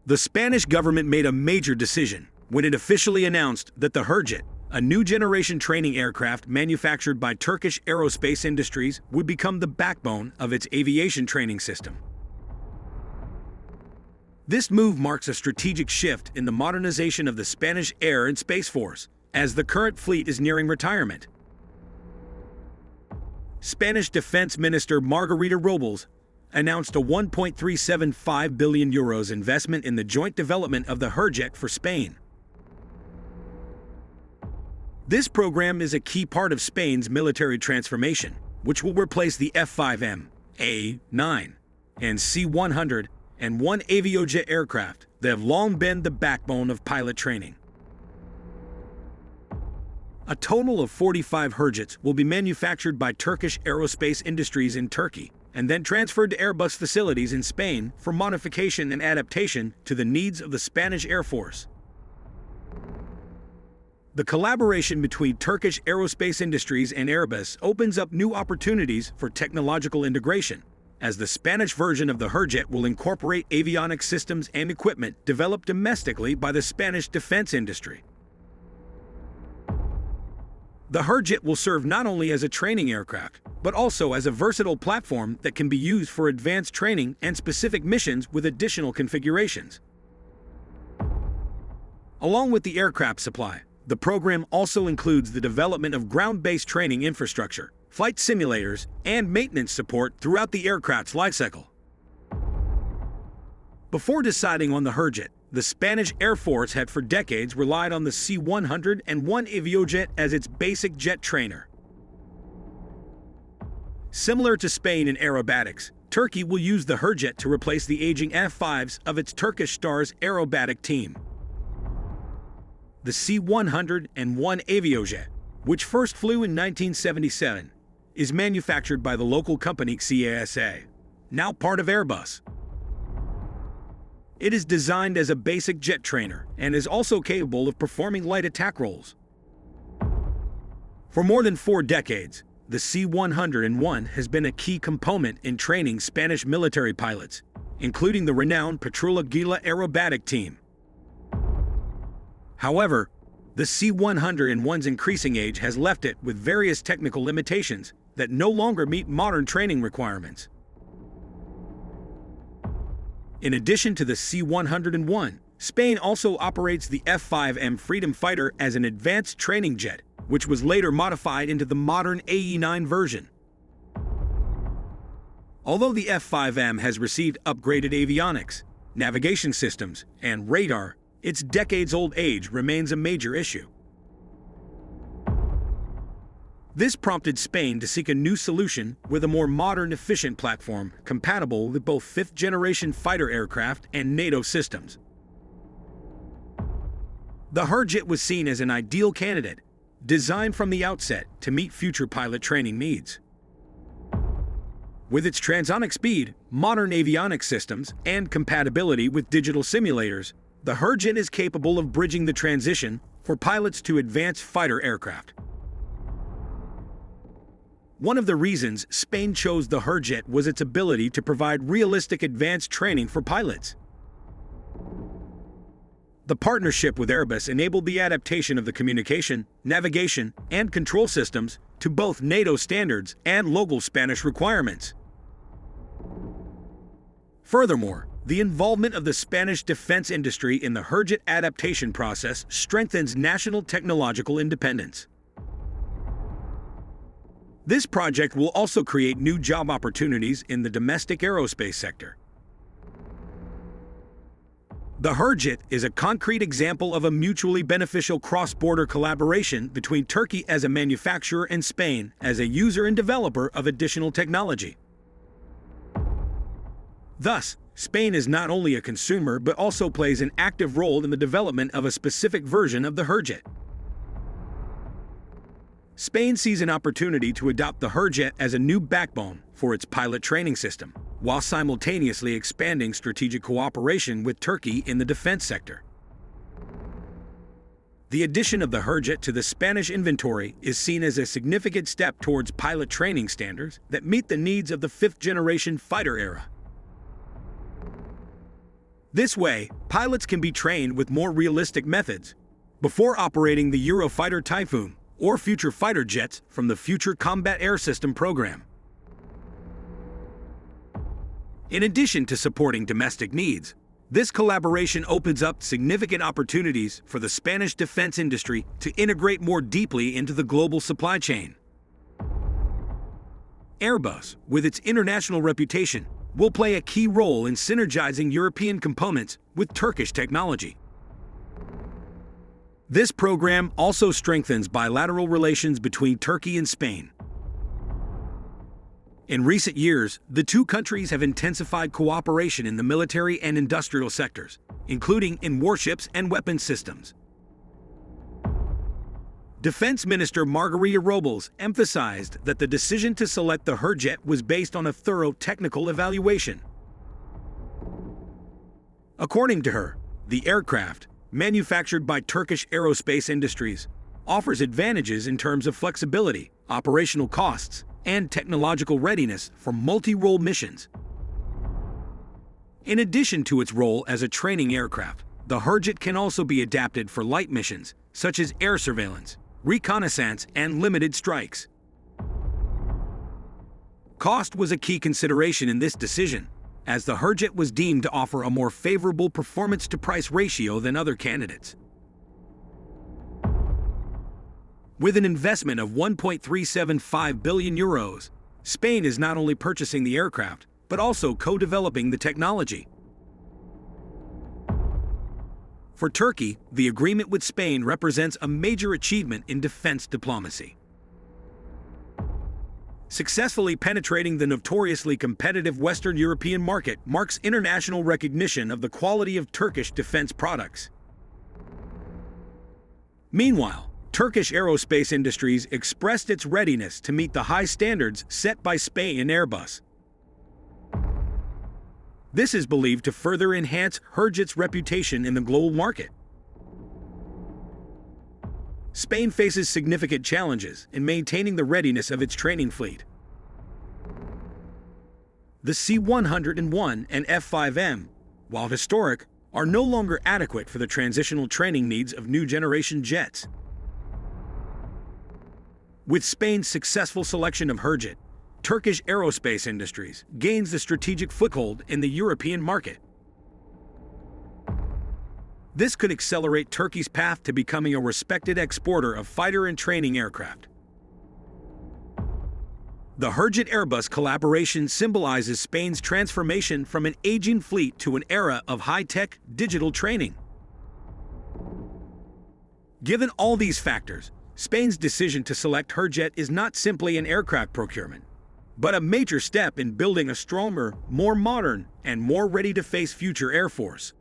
The Spanish government made a major decision when it officially announced that the HÜRJET, a new generation training aircraft manufactured by Turkish Aerospace Industries, would become the backbone of its aviation training system. This move marks a strategic shift in the modernization of the Spanish Air and Space Force, as the current fleet is nearing retirement. Spanish Defense Minister Margarita Robles announced a 1.375 billion euros investment in the joint development of the HÜRJET for Spain. This program is a key part of Spain's military transformation, which will replace the F-5M, A-9, and C-100 and one Aviojet aircraft that have long been the backbone of pilot training. A total of 45 HÜRJETs will be manufactured by Turkish Aerospace Industries in Turkey and then transferred to Airbus facilities in Spain for modification and adaptation to the needs of the Spanish Air Force. The collaboration between Turkish Aerospace Industries and Airbus opens up new opportunities for technological integration, as the Spanish version of the HÜRJET will incorporate avionics systems and equipment developed domestically by the Spanish defense industry. The HÜRJET will serve not only as a training aircraft, but also as a versatile platform that can be used for advanced training and specific missions with additional configurations. Along with the aircraft supply, the program also includes the development of ground-based training infrastructure, flight simulators, and maintenance support throughout the aircraft's lifecycle. Before deciding on the HÜRJET, the Spanish Air Force had for decades relied on the C-100 and one Aviojet as its basic jet trainer. Similar to Spain in aerobatics, Turkey will use the HÜRJET to replace the aging F-5s of its Turkish Stars aerobatic team. The C-100 and one Aviojet, which first flew in 1977, is manufactured by the local company CASA, now part of Airbus. It is designed as a basic jet trainer and is also capable of performing light attack roles. For more than 4 decades, the C-101 has been a key component in training Spanish military pilots, including the renowned Patrulla Gila aerobatic team. However, the C-101's increasing age has left it with various technical limitations that no longer meet modern training requirements. In addition to the C-101, Spain also operates the F-5M Freedom Fighter as an advanced training jet, which was later modified into the modern AE-9 version. Although the F-5M has received upgraded avionics, navigation systems, and radar, its decades-old age remains a major issue. This prompted Spain to seek a new solution with a more modern, efficient platform compatible with both fifth-generation fighter aircraft and NATO systems. The HÜRJET was seen as an ideal candidate, designed from the outset to meet future pilot training needs. With its transonic speed, modern avionics systems, and compatibility with digital simulators, the HÜRJET is capable of bridging the transition for pilots to advanced fighter aircraft. One of the reasons Spain chose the HÜRJET was its ability to provide realistic advanced training for pilots. The partnership with Airbus enabled the adaptation of the communication, navigation, and control systems to both NATO standards and local Spanish requirements. Furthermore, the involvement of the Spanish defense industry in the HÜRJET adaptation process strengthens national technological independence. This project will also create new job opportunities in the domestic aerospace sector. The HÜRJET is a concrete example of a mutually beneficial cross-border collaboration between Turkey as a manufacturer and Spain as a user and developer of additional technology. Thus, Spain is not only a consumer but also plays an active role in the development of a specific version of the HÜRJET. Spain sees an opportunity to adopt the HÜRJET as a new backbone for its pilot training system, while simultaneously expanding strategic cooperation with Turkey in the defense sector. The addition of the HÜRJET to the Spanish inventory is seen as a significant step towards pilot training standards that meet the needs of the fifth-generation fighter era. This way, pilots can be trained with more realistic methods before operating the Eurofighter Typhoon or future fighter jets from the Future Combat Air System program. In addition to supporting domestic needs, this collaboration opens up significant opportunities for the Spanish defense industry to integrate more deeply into the global supply chain. Airbus, with its international reputation, will play a key role in synergizing European components with Turkish technology. This program also strengthens bilateral relations between Turkey and Spain. In recent years, the two countries have intensified cooperation in the military and industrial sectors, including in warships and weapons systems. Defense Minister Margarita Robles emphasized that the decision to select the HÜRJET was based on a thorough technical evaluation. According to her, the aircraft, manufactured by Turkish Aerospace Industries, offers advantages in terms of flexibility, operational costs, and technological readiness for multi-role missions. In addition to its role as a training aircraft, the HÜRJET can also be adapted for light missions, such as air surveillance, reconnaissance, and limited strikes. Cost was a key consideration in this decision, as the HÜRJET was deemed to offer a more favorable performance-to-price ratio than other candidates. With an investment of €1.375 billion, Spain is not only purchasing the aircraft, but also co-developing the technology. For Turkey, the agreement with Spain represents a major achievement in defense diplomacy. Successfully penetrating the notoriously competitive Western European market marks international recognition of the quality of Turkish defense products. Meanwhile, Turkish Aerospace Industries expressed its readiness to meet the high standards set by Spain and Airbus. This is believed to further enhance HÜRJET's reputation in the global market. Spain faces significant challenges in maintaining the readiness of its training fleet. The C-101 and F-5M, while historic, are no longer adequate for the transitional training needs of new generation jets. With Spain's successful selection of HÜRJET, Turkish Aerospace Industries gains the strategic foothold in the European market. This could accelerate Turkey's path to becoming a respected exporter of fighter and training aircraft. The HÜRJET-Airbus collaboration symbolizes Spain's transformation from an aging fleet to an era of high-tech digital training. Given all these factors, Spain's decision to select HÜRJET is not simply an aircraft procurement, but a major step in building a stronger, more modern, and more ready-to-face future air force.